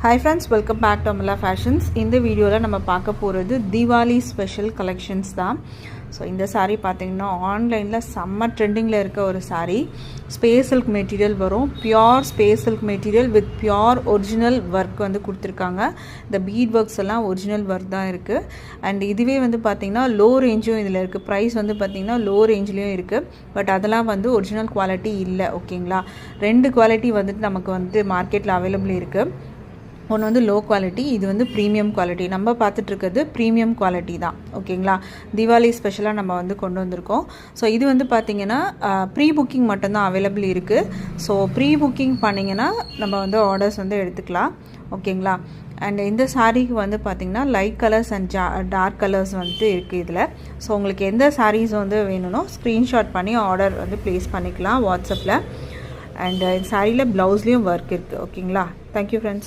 Hi friends, welcome back to Amala Fashions. In the video la nama paaka poradhu Diwali special collections da. So in the saree pathina online la summer trending la irukka oru saree. Space silk material varum, pure space silk material with pure original work vandu kuduthirukanga. The bead works ella original work da irukku. And iduve vandu pathina low range um idhula irukku. Price vandu pathina low range liyum irukku. But adala vandu original quality illa, okayla. Rendu quality vandu namakku vandu market la available irukku. ஒன்று வந்து low quality, இது வந்து premium quality. நம்ம பார்த்துட்டு இருக்கிறது premium quality தான், ஓகேங்களா. தீபாவளி ஸ்பெஷலாக நம்ம வந்து கொண்டு வந்திருக்கோம். ஸோ இது வந்து பார்த்திங்கன்னா ப்ரீ புக்கிங் மட்டும்தான் அவைலபிள் இருக்குது. ஸோ ப்ரீ புக்கிங் பண்ணிங்கன்னா நம்ம வந்து ஆர்டர்ஸ் வந்து எடுத்துக்கலாம், ஓகேங்களா. அண்ட் இந்த சாரீக்கு வந்து பார்த்திங்கன்னா light colours and dark colours வந்துட்டு இருக்குது இதில். ஸோ உங்களுக்கு எந்த சாரீஸ் வந்து வேணும்னோ ஸ்க்ரீன்ஷாட் பண்ணி ஆர்டர் வந்து ப்ளேஸ் பண்ணிக்கலாம் வாட்ஸ்அப்பில். அண்ட் இந்த சாரியில் ப்ளவுஸ்லேயும் ஒர்க் இருக்குது, ஓகேங்களா. Thank you friends.